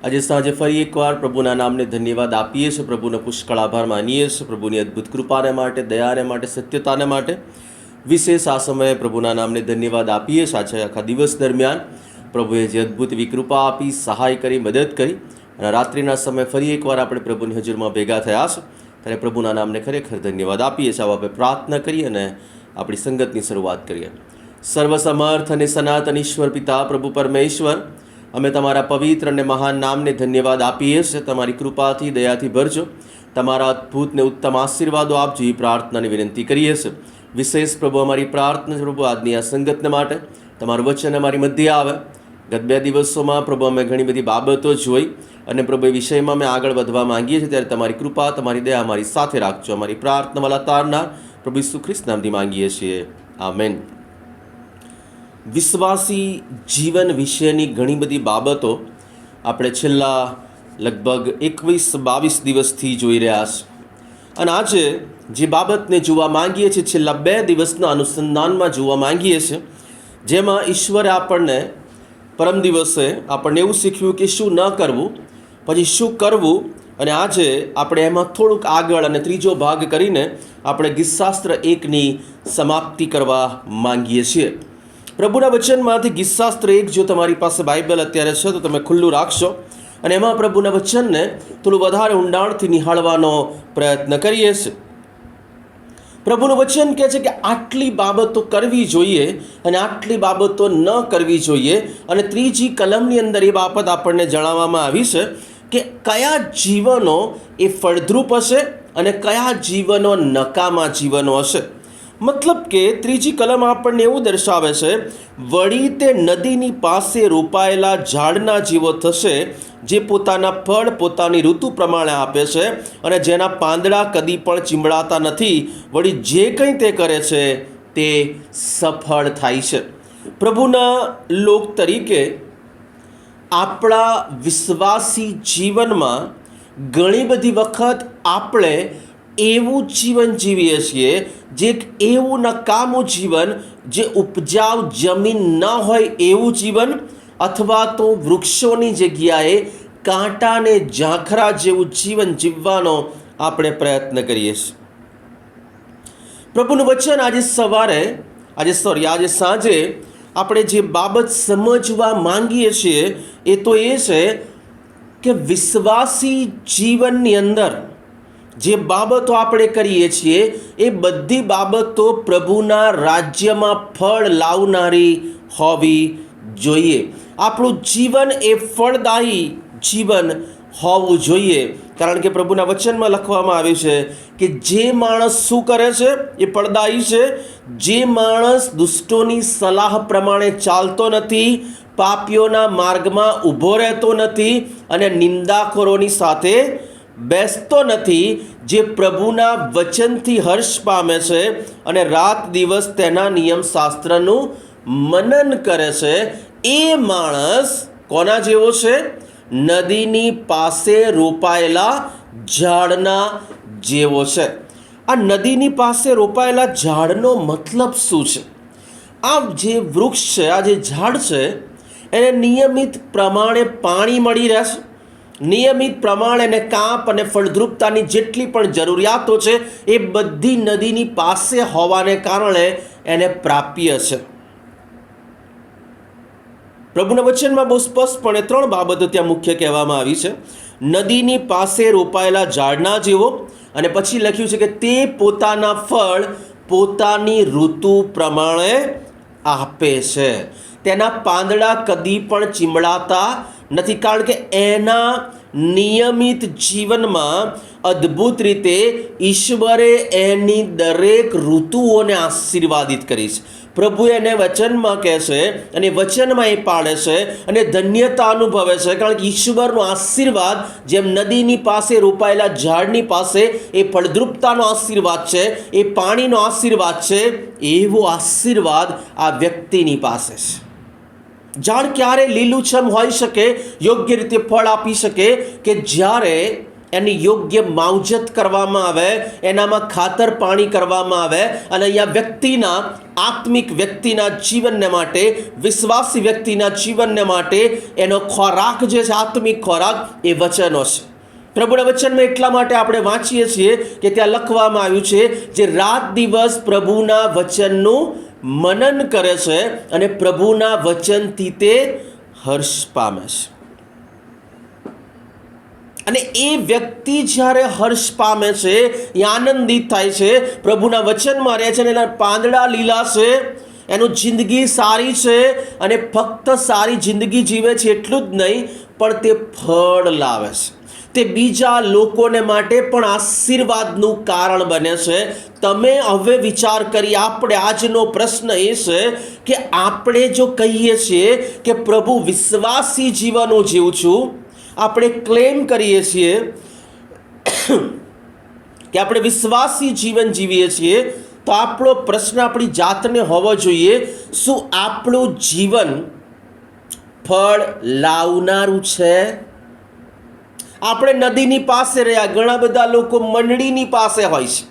આજે સાંજે ફરી એકવાર પ્રભુના નામને ધન્યવાદ આપીએ છીએ, પ્રભુનો પુષ્કળ આભાર માનીએ છીએ, પ્રભુની અદ્ભુત કૃપાને માટે, દયાને માટે, સત્યતાને માટે વિશેષ આ સમયે પ્રભુના નામને ધન્યવાદ આપીએ છીએ. આજે આખા દિવસ દરમિયાન પ્રભુએ જે અદ્ભુત એવી કૃપા આપી, સહાય કરી, મદદ કરી અને રાત્રિના સમયે ફરી એકવાર આપણે પ્રભુની હજુરમાં ભેગા થયા છે, ત્યારે પ્રભુના નામને ખરેખર ધન્યવાદ આપીએ છીએ. આવા આપણે પ્રાર્થના કરીએ અને આપણી સંગતની શરૂઆત કરીએ. સર્વસમર્થ અને સનાતન ઈશ્વર પિતા પ્રભુ પરમેશ્વર, અમે તમારા પવિત્ર અને મહાન નામને ધન્યવાદ આપીએ છીએ. તમારી કૃપાથી, દયાથી ભરજો, તમારા અદ્ભુત ને ઉત્તમ આશીર્વાદો આપજો એ પ્રાર્થનાની વિનંતી કરીએ છીએ. વિશેષ પ્રભુ અમારી પ્રાર્થના પ્રભુ આજની આ સંગતને માટે તમારું વચન અમારી મધ્ય આવે. ગત 2 દિવસોમાં પ્રભુ અમે ઘણી બધી બાબતો જોઈ અને પ્રભુ એ વિષયમાં અમે આગળ વધવા માંગીએ છીએ, ત્યારે તમારી કૃપા, તમારી દયા અમારી સાથે રાખજો. અમારી પ્રાર્થના વાલા તારનાર પ્રભુ ઈસુ ખ્રિસ્ત નામથી માંગીએ છીએ, આમેન. વિશ્વાસી જીવન વિશેની ઘણી બધી બાબતો આપણે છેલ્લા લગભગ 21-22 દિવસથી જોઈ રહ્યા છે, અને આજે જે બાબતને જોવા માંગીએ છીએ, છેલ્લા 2 દિવસના અનુસંધાનમાં જોવા માંગીએ છીએ, જેમાં ઈશ્વરે આપણને પરમ દિવસે આપણને એવું શીખ્યું કે શું ન કરવું, પછી શું કરવું, અને આજે આપણે એમાં થોડુંક આગળ અને ત્રીજો ભાગ કરીને આપણે ગીતશાસ્ત્ર 1ની સમાપ્તિ કરવા માંગીએ છીએ. પ્રભુના વચનમાંથી ગીતશાસ્ત્ર 1, જો તમારી પાસે બાઇબલ અત્યારે છે તો તમે ખુલ્લું રાખશો અને એમાં પ્રભુના વચનને થોડું વધારે ઊંડાણથી નિહાળવાનો પ્રયત્ન કરીએ છીએ. પ્રભુનું વચન કહે છે કે આટલી બાબતો કરવી જોઈએ અને આટલી બાબતો ન કરવી જોઈએ, અને ત્રીજી કલમની અંદર એ બાબત આપણને જણાવવામાં આવી છે કે કયા જીવનો એ ફળદ્રુપ હશે અને કયા જીવનો નકામા જીવનો હશે. મતલબ કે ત્રીજી કલમ આપણને એવું દર્શાવે છે, વળી તે નદીની પાસે રોપાયેલા ઝાડના જેવો થશે, જે પોતાના ફળ પોતાની ઋતુ પ્રમાણે આપે છે અને જેના પાંદડા કદી પણ ચીમડાતા નથી. વળી જે કંઈ તે કરે છે તે સફળ થાય છે. પ્રભુના લોક તરીકે આપણા વિશ્વાસી જીવનમાં ઘણી બધી વખત આપણે એવું જીવન જીવીએ છીએ, જે એવું નકામું જીવન, જે ઉપજાઉ જમીન ન હોય એવું જીવન, અથવા તો વૃક્ષોની જગ્યાએ કાંટાને ઝાંખરા જેવું જીવન જીવવાનો આપણે પ્રયત્ન કરીએ છીએ. પ્રભુનું વચન આજે સાંજે આપણે જે બાબત સમજવા માંગીએ છીએ એ તો એ છે કે વિશ્વાસી જીવનની અંદર જે બાબતો આપણે કરીએ છીએ એ બધી બાબતો પ્રભુના રાજ્યમાં ફળ લાવનારી હોવી જોઈએ. આપણું જીવન એ ફળદાયી જીવન હોવું જોઈએ, કારણ કે પ્રભુના વચનમાં લખવામાં આવ્યું છે કે જે માણસ શું કરે છે એ ફળદાયી છે. જે માણસ દુષ્ટોની સલાહ પ્રમાણે ચાલતો નથી, પાપીઓના માર્ગમાં ઊભો રહેતો નથી અને નિંદાખોરોની સાથે બેસતો નથી, જે પ્રભુના વચનથી હર્ષ પામે છે અને રાત દિવસ તેના નિયમશાસ્ત્રનું મનન કરે છે, એ માણસ કોના જેવો છે? નદીની પાસે રોપાયેલા ઝાડના જેવો છે. આ નદીની પાસે રોપાયેલા ઝાડનો મતલબ શું છે? આ જે વૃક્ષ છે, આ જે ઝાડ છે, એને નિયમિત પ્રમાણે પાણી મળી રહેશે, નિયમિત પ્રમાણે એને કાપ અને ફળદ્રુપતાની જેટલી પણ જરૂરિયાતો છે એ બધી નદીની પાસે હોવાને કારણે એને પ્રાપ્ય છે. પ્રભુના વચનમાં બહુ સ્પષ્ટપણે 3 બાબતો ત્યાં મુખ્ય કહેવામાં આવી છે. નદીની પાસે રોપાયેલા ઝાડના જેવો, અને પછી લખ્યું છે કે તે પોતાના ફળ પોતાની ઋતુ પ્રમાણે આપે છે. તેના પાંદડા કદી પણ ચીમડાતા નથી, કારણ કે એના નિયમિત જીવનમાં અદ્ભુત રીતે ઈશ્વરે એની દરેક ઋતુઓને આશીર્વાદિત કરી છે. પ્રભુ એને વચનમાં કહે છે અને વચનમાં એ પાડે છે અને ધન્યતા અનુભવે છે, કારણ કે ઈશ્વરનો આશીર્વાદ જેમ નદીની પાસે રોપાયેલા ઝાડની પાસે એ ફળદ્રુપતાનો આશીર્વાદ છે, એ પાણીનો આશીર્વાદ છે, એવો આશીર્વાદ આ વ્યક્તિની પાસે છે. ઝાડ ક્યારે લીલુંછમ હોઈ શકે, યોગ્ય રીતે ફળ આપી શકે કે જ્યારે એની યોગ્ય માવજત કરવામાં આવે, એનામાં ખાતર પાણી કરવામાં આવે, અને અહીંયા વ્યક્તિના આત્મિક વ્યક્તિના જીવનને માટે, વિશ્વાસી વ્યક્તિના જીવનને માટે એનો ખોરાક જે છે, આત્મિક ખોરાક, એ વચનો છે. પ્રભુના વચનમાં એટલા માટે આપણે વાંચીએ છીએ કે ત્યાં લખવામાં આવ્યું છે, જે રાત દિવસ પ્રભુના વચનનું મનન કરે છે અને પ્રભુના વચનથી તે હર્ષ પામે છે. અને એ વ્યક્તિ જ્યારે હર્ષ પામે છે, એ આનંદિત થાય છે, પ્રભુના વચનમાં રહે છે, અને એના પાંદડા લીલા છે, એનું જિંદગી સારી છે, અને ફક્ત સારી જિંદગી જીવે છે એટલું જ નહીં, પણ તે ફળ લાવે છે. તે બીજા લોકોને માટે પણ આશીર્વાદનું કારણ બને છે. તમે હવે વિચાર કરી, આપણે આજનો પ્રશ્ન એ છે કે આપણે જો કહીએ છીએ કે પ્રભુ વિશ્વાસી જીવનો જીવું છું, આપણે ક્લેમ કરીએ છીએ કે આપણે વિશ્વાસી જીવન જીવીએ છીએ, તો આપણો પ્રશ્ન આપણી જાતને હોવો જોઈએ, શું આપણું જીવન ફળ લાવનારું છે? આપણે નદીની પાસે રહ્યા, ઘણા બધા લોકો મંડળીની પાસે હોય છે,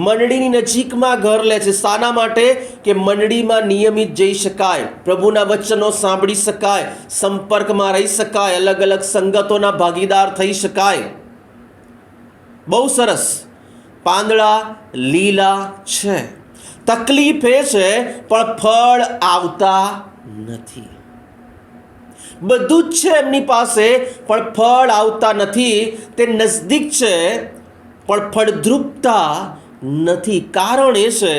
મંડળીની નજીકમાં ઘર લે છે. શાના માટે? કે મંડળીમાં નિયમિત જઈ શકાય, પ્રભુના વચનો સાંભળી શકાય, સંપર્કમાં રહી શકાય, અલગ અલગ સંગતોના ભાગીદાર થઈ શકાય. બહુ સરસ, પાંદડા લીલા છે. તકલીફ એ છે પણ ફળ આવતા નથી. બધું જ છે એમની પાસે, પણ ફળ આવતા નથી. તે નજદીક છે પણ ફળદ્રુપતા નથી. કારણ એ છે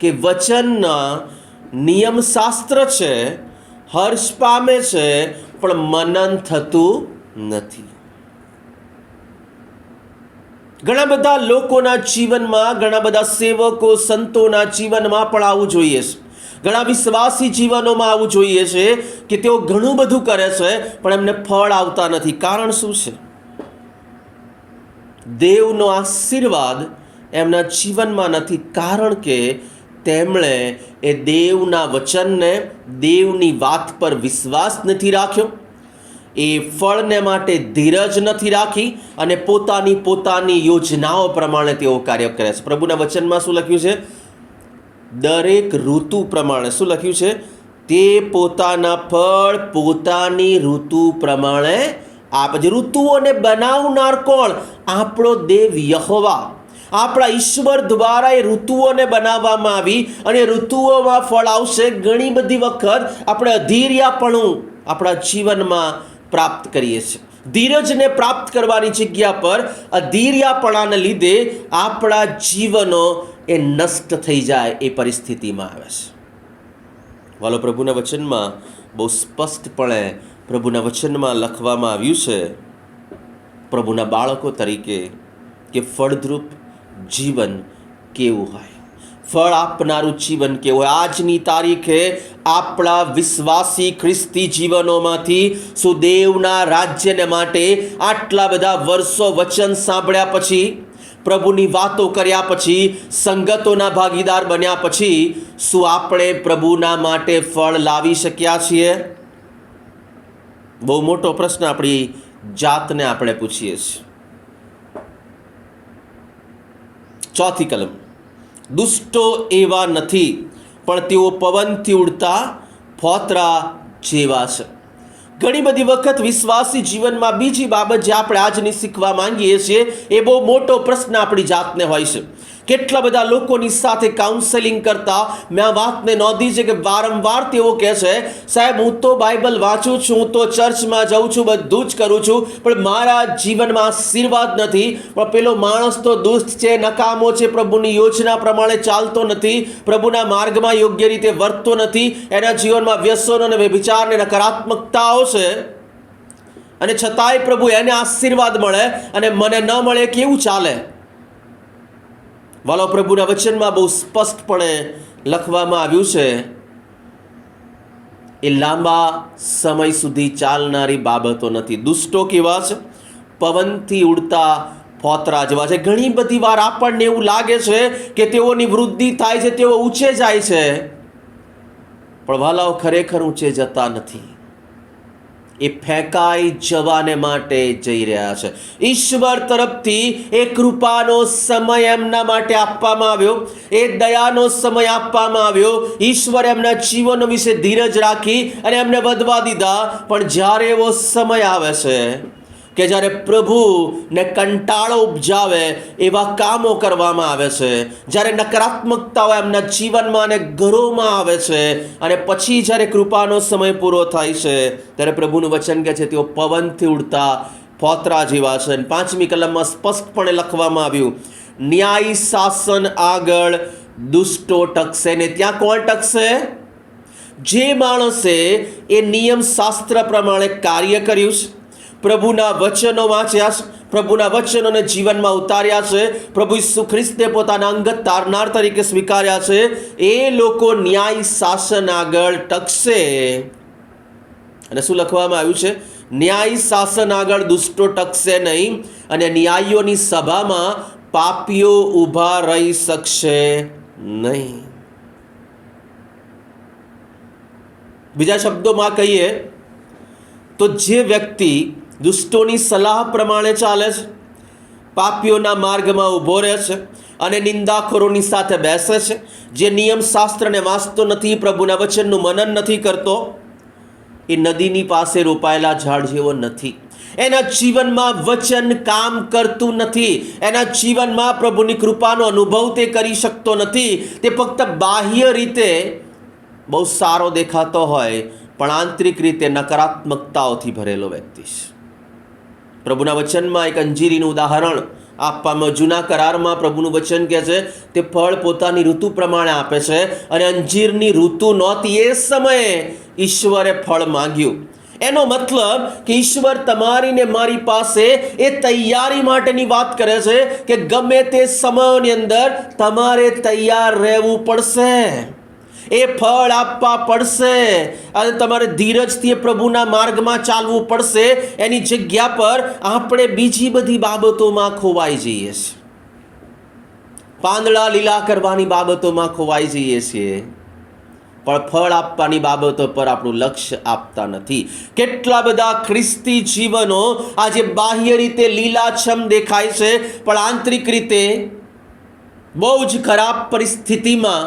કે વચનના નિયમશાસ્ત્ર છે, હર્ષ પામે છે, પણ મનન થતું નથી. ઘણા બધા લોકોના જીવનમાં, ઘણા બધા સેવકો સંતોના જીવનમાં પણ આવું જોઈએ છે. ઘણા વિશ્વાસી જીવનોમાં આવું જોઈએ છે કે તેઓ ઘણું બધું કરે છે, પણ એમને ફળ આવતા નથી. કારણ શું છે? દેવનો આશીર્વાદ એમના જીવનમાં નથી. કારણ કે તેમણે એ દેવના વચનને, દેવની વાત પર વિશ્વાસ નથી રાખ્યો, એ ફળને માટે ધીરજ નથી રાખી, અને પોતાની યોજનાઓ પ્રમાણે તેઓ કાર્ય કરે છે. પ્રભુના વચનમાં શું લખ્યું છે? દરેક ઋતુ પ્રમાણે શું લખ્યું છે? તે પોતાના ફળ પોતાની ઋતુ પ્રમાણે આપે છે. ઋતુઓને બનાવનાર કોણ? આપણો દેવ યહોવા, આપણા ઈશ્વર દ્વારા એ ઋતુઓને બનાવવામાં આવી, અને ઋતુઓમાં ફળ આવશે. ઘણી બધી વખત આપણે અધીરિયાપણું આપણા જીવનમાં પ્રાપ્ત કરીએ છીએ. ધીરજને પ્રાપ્ત કરવાની જગ્યા પર અધીરિયાપણાને લીધે આપણા જીવનો એ નષ્ટ થઈ જાય એ પરિસ્થિતિમાં આવે છે. વાલો, પ્રભુના વચનમાં બહુ સ્પષ્ટપણે પ્રભુના વચનમાં લખવામાં આવ્યું છે, પ્રભુના બાળકો તરીકે, કે ફળદ્રુપ જીવન કેવું હોય, ફળ આપનારું જીવન કેવું હોય. આજની તારીખે આપણા વિશ્વાસી ખ્રિસ્તી જીવનોમાંથી સુદેવના રાજ્યને માટે આટલા બધા વર્ષો વચન સાંભળ્યા પછી, પ્રભુની વાતો કર્યા પછી, સંગતોના ભાગીદાર બન્યા પછી, શું આપણે પ્રભુના માટે ફળ લાવી શક્યા છીએ? બહુ મોટો પ્રશ્ન આપણી જાતને આપણે પૂછીએ છીએ. ચોથી કલમ, દુષ્ટો એવા નથી, પણ તેઓ પવનથી ઉડતા ફોતરા જેવા છે. ઘણી બધી વખત વિશ્વાસી જીવનમાં બીજી બાબત જે આપણે આજની શીખવા માંગીએ છીએ, એ બહુ મોટો પ્રશ્ન આપણી જાતને હોય છે. કેટલા બધા લોકોની સાથે કાઉન્સેલિંગ કરતા મેં આ વાતને નોંધી છે કે વારંવાર તેઓ કહે છે, સાહેબ હું તો બાઇબલ વાંચું છું, હું તો ચર્ચમાં જાઉં છું, બધું જ કરું છું, પણ મારા જીવનમાં આશીર્વાદ નથી. પણ પેલો માણસ તો દુષ્ટ છે, નકામો છે, પ્રભુની યોજના પ્રમાણે ચાલતો નથી, પ્રભુના માર્ગમાં યોગ્ય રીતે વર્તતો નથી, એના જીવનમાં વ્યસનો અને વ્યભિચાર અને નકારાત્મકતાઓ છે, અને છતાંય પ્રભુ એને આશીર્વાદ મળે અને મને ન મળે. કેવું ચાલે? વાલો, પ્રભુના વચનમાં બહુ સ્પષ્ટપણે લખવામાં આવ્યું છે, એ લાંબા સમય સુધી ચાલનારી બાબતો નથી. દુષ્ટો કેવા છે? પવનથી ઉડતા ફોતરા જેવા છે. ઘણી બધી વાર આપણને એવું લાગે છે કે તેઓની વૃદ્ધિ થાય છે, તેઓ ઊંચે જાય છે, પણ વાલાઓ ખરેખર ઊંચે જતા નથી. એ ફેંકાઈ જવાને માટે જઈ રહ્યા છે. ઈશ્વર તરફથી એ કૃપાનો સમય એમના માટે આપવામાં આવ્યો, એ દયાનો સમય આપવામાં આવ્યો. ઈશ્વર એમના જીવન વિશે ધીરજ રાખી અને એમને વધવા દીધા. પણ જ્યારે એવો સમય આવે છે કે જ્યારે પ્રભુને કંટાળો ઉપજાવે એવા કામો કરવામાં આવે છે, જ્યારે નકારાત્મકતાઓ એમના જીવનમાં અને ઘરોમાં આવે છે, અને પછી જ્યારે કૃપાનો સમય પૂરો થાય છે ત્યારે પ્રભુનું વચન કહે છે તેઓ પવનથી ઉડતા ફોતરા જેવા છે. 5મી કલમમાં સ્પષ્ટપણે લખવામાં આવ્યું, ન્યાય શાસન આગળ દુષ્ટો ટકશે. ને ત્યાં કોણ ટકશે? જે માણસે એ નિયમ શાસ્ત્ર પ્રમાણે કાર્ય કર્યું છે, પ્રભુના વચનો વાંચ્યા છે, પ્રભુના વચનોને જીવનમાં ઉતાર્યા છે, પ્રભુ ઈસુ ખ્રિસ્તને પોતાના અંગત તારનાર તરીકે સ્વીકાર્યા છે, એ લોકો ન્યાય શાસન આગળ ટકશે. અને શું લખવામાં આવ્યું છે? ન્યાય શાસન આગળ દુષ્ટો ટકશે નહીં, અને ન્યાયીઓની સભામાં પાપીઓ ઊભા રહી શકશે નહીં. બીજા શબ્દોમાં કહીએ તો જે વ્યક્તિ દુષ્ટોની સલાહ પ્રમાણે ચાલે છે, પાપીઓના માર્ગમાં ઊભો રહે છે અને નિંદાખોરોની સાથે બેસે છે, જે નિયમ શાસ્ત્રને વાંચતો નથી, પ્રભુના વચનનું મનન નથી કરતો, એ નદીની પાસે રોપાયેલા ઝાડ જેવો નથી. એના જીવનમાં વચન કામ કરતું નથી. એના જીવનમાં પ્રભુની કૃપાનો અનુભવ તે કરી શકતો નથી. તે ફક્ત બાહ્ય રીતે બહુ સારો દેખાતો હોય પણ આંતરિક રીતે નકારાત્મકતાઓથી ભરેલો વ્યક્તિ છે. પ્રભુના વચનમાં એક અંજીરીનું ઉદાહરણ આપવામાં, જૂના કરારમાં પ્રભુનું વચન કહે છે તે ફળ પોતાની ઋતુ પ્રમાણે આપે છે, અને અંજીરની ઋતુ નહોતી એ સમયે ઈશ્વરે ફળ માંગ્યું. એનો મતલબ કે ઈશ્વર તમારી ને મારી પાસે એ તૈયારી માટેની વાત કરે છે કે ગમે તે સમયની અંદર તમારે તૈયાર રહેવું પડશે, એ ફળ આપવા પડશે, અને તમારે ધીરજથી પ્રભુના માર્ગમાં ચાલવું પડશે. એની જગ્યા પર આપણે બીજી બધી બાબતોમાં ખોવાઈ જઈએ છીએ, પાંદડા લીલા કરવાની બાબતોમાં ખોવાઈ જઈએ છીએ, પણ ફળ આપવાની બાબતો પર આપણું લક્ષ્ય આપતા નથી. કેટલા બધા ખ્રિસ્તી જીવનો આજે બાહ્ય રીતે લીલાછમ દેખાય છે પણ આંતરિક રીતે બહુ જ ખરાબ પરિસ્થિતિમાં,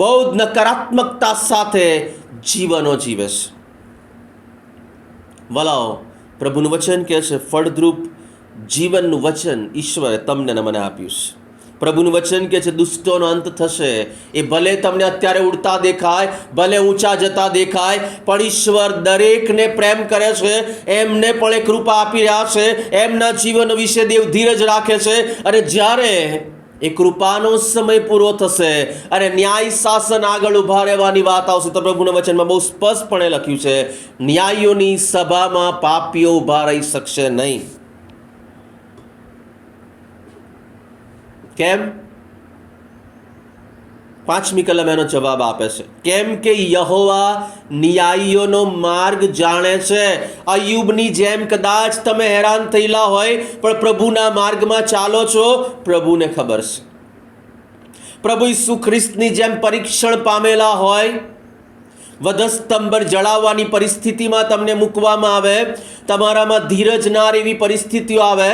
બહુ જ નકારાત્મકતા સાથે જીવનો જીવે છે. વલાઓ, પ્રભુનું વચન કહે છે ફળદ્રુપ જીવનનું વચન ઈશ્વરે તમને ને મને આપ્યું છે. પ્રભુનું વચન કહે છે દુષ્ટોનો અંત થશે. એ ભલે તમને અત્યારે ઉડતા દેખાય, ભલે ઊંચા જતા દેખાય, પણ ઈશ્વર દરેકને પ્રેમ કરે છે, એમને પણ એ કૃપા આપી રહ્યા છે, એમના જીવન વિશે દેવ ધીરજ રાખે છે. અને જ્યારે એ કૃપાનો સમય પૂરો થશે અને ન્યાય શાસન આગળ ઊભા રહેવાની વાત આવશે તો પ્રભુના વચનમાં બહુ સ્પષ્ટપણે લખ્યું છે, ન્યાયીઓની સભામાં પાપીઓ ઊભા રહી શકશે નહીં. કેમ? 5મી કલમ એનો જવાબ આપે છે, કેમ કે યહોવા ન્યાયીઓનો માર્ગ જાણે છે. અય્યુબની જેમ કદાચ તમે હેરાન થયેલા હોય પણ પ્રભુના માર્ગમાં ચાલો છો, પ્રભુને ખબર છે. પ્રભુ ઈસુ ખ્રિસ્તની જેમ પરીક્ષણ પામેલા હોય, વધસ્તંભ જળાવવાની પરિસ્થિતિમાં તમને મૂકવામાં આવે, તમારામાં ધીરજ ના એવી પરિસ્થિતિઓ આવે,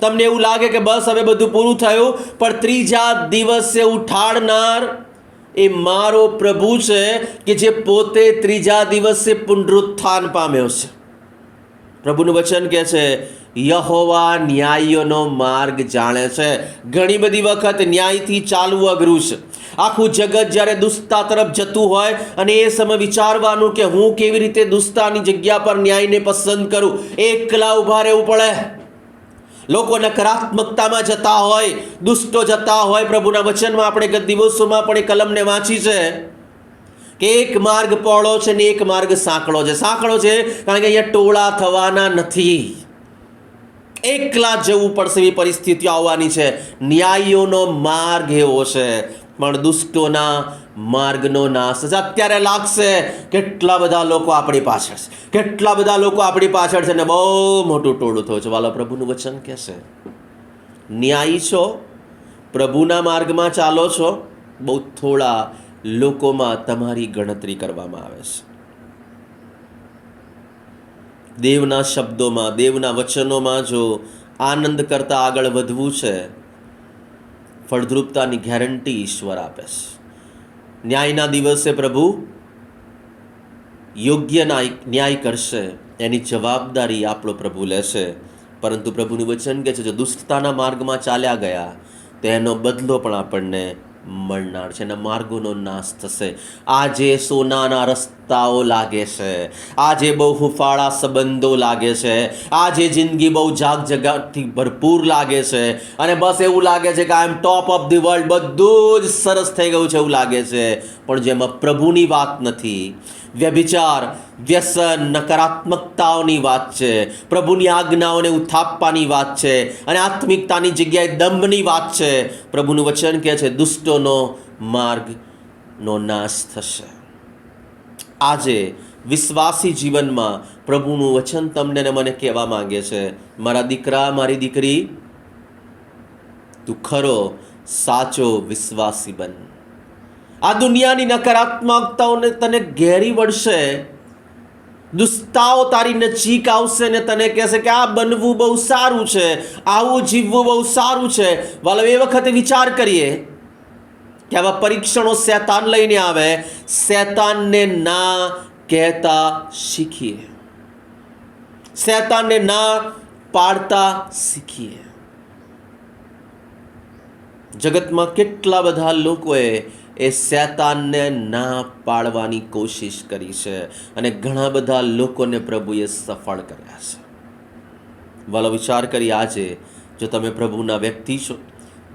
તમને એવું લાગે કે બસ હવે બધું પૂરું થયું, પણ ત્રીજા દિવસે ઉઠાડનાર એ મારો પ્રભુ છે કે જે પોતે ત્રીજા દિવસે પુનરુત્થાન પામ્યો છે. પ્રભુનું વચન કહે છે યહોવા ન્યાયીઓનો માર્ગ જાણે છે. ઘણી બધી વખત ન્યાયથી ચાલવું અઘરું છે. આખું જગત જ્યારે દુષ્ટતા તરફ જતું હોય અને એ સમય વિચારવાનું કે હું કેવી રીતે દુષ્ટતાની જગ્યા પર ન્યાયને પસંદ કરું, એકલા ઊભા રહેવું પડે. લોકો નકારાત્મકતામાં જતા હોય, દુષ્ટો જતા હોય. પ્રભુના વચનમાં આપણે ગત દિવસોમાં પણ એ કલમને વાંચી છે કે એક માર્ગ પહોળો છે ને એક માર્ગ સાંકડો છે. સાંકડો છે કારણ કે અહીંયા ટોળા થવાના નથી, એકલા જવું પડશે એવી પરિસ્થિતિઓ આવવાની છે. ન્યાયીઓનો માર્ગ એવો છે પણ દુષ્ટોના માર્ગનો નાશ. અત્યારે લાગશે કેટલા બધા લોકો આપણી પાછળ છે, કેટલા બધા લોકો આપણી પાછળ છે ને બહુ મોટું ટોળું થયું છે. વાલા, પ્રભુનું વચન કહેશે ન્યાયી છો, પ્રભુના માર્ગમાં ચાલો છો, બહુ થોડા લોકોમાં તમારી ગણતરી કરવામાં આવે છે. દેવના શબ્દોમાં, દેવના વચનોમાં જો આનંદ કરતાં આગળ વધવું છે, ફળદ્રુપતાની ગેરંટી ઈશ્વર આપે છે. ન્યાયના દિવસે પ્રભુ યોગ્ય ન્યાય કરશે, એની જવાબદારી આપણો પ્રભુ લેશે. પરંતુ પ્રભુનું વચન કહે છે, જો દુષ્ટતાના માર્ગમાં ચાલ્યા ગયા તો એનો બદલો પણ આપણને મળનાર છે, એના માર્ગોનો નાશ થશે. આજે સોનાના રસ્તાઓ લાગે છે, આજે બહુ હુફાળા સંબંધો લાગે છે, આજે જિંદગી બહુ જાગજગાટથી ભરપૂર લાગે છે, અને બસ એવું લાગે છે કે આઈ એમ ટોપ ઓફ ધી વર્લ્ડ, બધું જ સરસ થઈ ગયું છે એવું લાગે છે. પણ જેમાં પ્રભુની વાત નથી, વ્યભિચાર, વ્યસન, નકારાત્મકતાઓની વાત છે, પ્રભુની આજ્ઞાઓને ઉથાપવાની વાત છે, અને આત્મિકતાની જગ્યાએ દંભની વાત છે. પ્રભુનું વચન કહે છે દુષ્ટોનો માર્ગનો નાશ થશે. આજે વિશ્વાસી જીવનમાં પ્રભુનું વચન તમને ને મને કહેવા માંગે છે, મારા દીકરા, મારી દીકરી, તું ખરો સાચો વિશ્વાસી બન. આ દુનિયાની નકારાત્મકતાઓને તને ઘેરી વળશે, દુષ્ટાઓ તારી નજીક આવશે ને તને કહેશે કે આ બનવું બહુ સારું છે, આવું જીવવું બહુ સારું છે. વાલો, એ વખતે વિચાર કરીએ કે આવા પરીક્ષણો શૈતાન લઈને આવે, શૈતાનને ના કહેતા શીખીએ, શૈતાનને ના પાડતા શીખીએ. જગતમાં કેટલા બધા લોકોએ એ શૈતાનને ના પાડવાની કોશિશ કરી છે, અને ઘણા બધા લોકોને પ્રભુએ સફળ કર્યા છે. વાલો, વિચાર કરી, આજે જો તમે પ્રભુના વ્યક્તિ છો,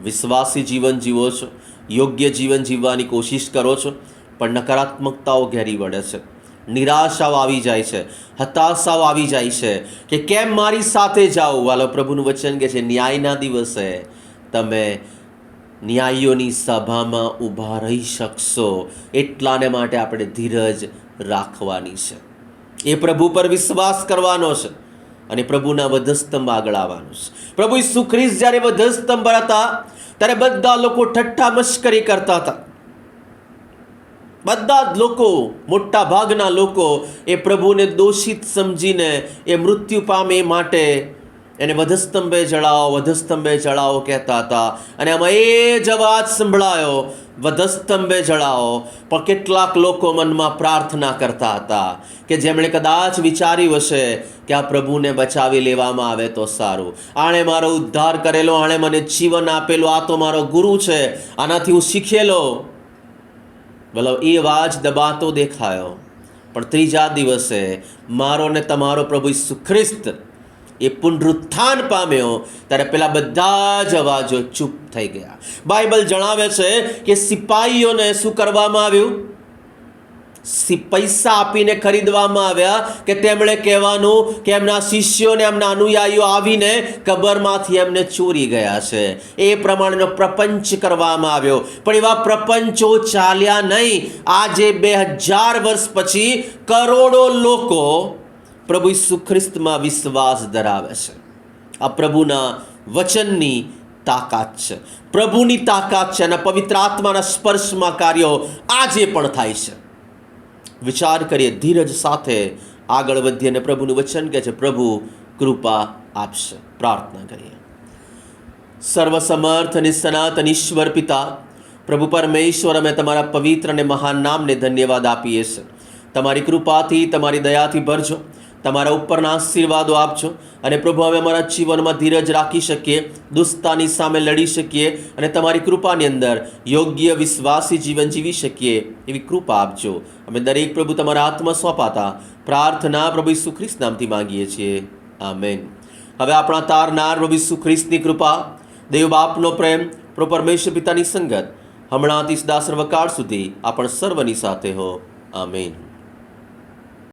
વિશ્વાસી જીવન જીવો છો, યોગ્ય જીવન જીવવાની કોશિશ કરો છો, પણ નકારાત્મકતાઓ ઘેરી વળે છે, નિરાશાઓ આવી જાય છે, હતાશાઓ આવી જાય છે કે કેમ મારી સાથે જાઉં. વાલો, પ્રભુનું વચન કહે છે ન્યાયના દિવસે તમે ન્યાયીઓની સભામાં ઊભા રહી શકશો. એટલાને માટે આપણે ધીરજ રાખવાની છે, એ પ્રભુ પર વિશ્વાસ કરવાનો છે, અને પ્રભુના વધસ્તંભ આગળ આવવાનું છે. પ્રભુ ઈસુ ખ્રિસ્ત જ્યારે વધસ્તંભ પર હતા ત્યારે બધા લોકો ઠઠ્ઠા મશ્કરી કરતા હતા. બધા જ લોકો, મોટા ભાગના લોકો એ પ્રભુને દોષિત સમજીને એ મૃત્યુ પામે એ માટે એને વધસ્તંભે જળાવો કહેતા હતા. અને આમાં એ જ અવાજ સંભળાયો, વધસ્તંભે જળાવો. પણ કેટલાક લોકો મનમાં પ્રાર્થના કરતા હતા કે જેમણે કદાચ વિચાર્યું હશે કે આ પ્રભુને બચાવી લેવામાં આવે તો સારું, આણે મારો ઉદ્ધાર કરેલો, આણે મને જીવન આપેલું, આ તો મારો ગુરુ છે, આનાથી હું શીખેલો. ભલો, એ અવાજ દબાતો દેખાયો. પણ ત્રીજા દિવસે મારો ને તમારો પ્રભુ ઈસુ ખ્રિસ્ત એ પુનરુત્થાન પામ્યો ત્યારે પેલા બધા જ અવાજો ચૂપ થઈ ગયા. બાઇબલ જણાવે છે કે સિપાહીઓને શું કરવામાં આવ્યું? પૈસા આપીને ખરીદવામાં આવ્યા કે તેમણે કહેવાનું કે એમના શિષ્યોને, એમના અનુયાયીઓ આવીને કબરમાંથી એમને ચોરી ગયા છે. એ પ્રમાણેનો પ્રપંચ કરવામાં આવ્યો. પણ એવા પ્રપંચો ચાલ્યા નહીં. આજે 2000 વર્ષ પછી કરોડો લોકો પ્રભુ ઈસુ ખ્રિસ્તમાં વિશ્વાસ ધરાવે છે. આ પ્રભુના વચનની તાકાત છે, પ્રભુની તાકાત છે, અને પવિત્ર આત્માના સ્પર્શમાં કાર્યો આજે પણ થાય છે. વિચાર કરીએ, ધીરજ સાથે આગળ વધીએ, અને પ્રભુનું વચન કહે છે પ્રભુ કૃપા આપશે. પ્રાર્થના કરીએ. સર્વસમર્થ અને સનાતન ઈશ્વર પિતા, પ્રભુ પરમેશ્વર, અમે તમારા પવિત્ર અને મહાન નામને ધન્યવાદ આપીએ છીએ. તમારી કૃપાથી, તમારી દયાથી ભરજો, તમારા ઉપરના આશીર્વાદો આપજો, અને પ્રભુ અમે અમારા જીવનમાં ધીરજ રાખી શકીએ, દુષ્ટતાની સામે લડી શકીએ, અને તમારી કૃપાની અંદર યોગ્ય વિશ્વાસી જીવન જીવી શકીએ એવી કૃપા આપજો. અમે દરેક પ્રભુ તમારા હાથમાં સોંપાતા પ્રાર્થના પ્રભુ ઈસુ ખ્રિસ્ત નામથી માંગીએ છીએ. આમેન. હવે આપણા તારનાર પ્રભુ ઈસુ ખ્રિસ્તની કૃપા, દેવ બાપનો પ્રેમ, પ્રભુ પરમેશ્વર પિતાની સંગત હમણાંથી સદા સર્વકાળ સુધી આપણ સર્વની સાથે હો. આમેન.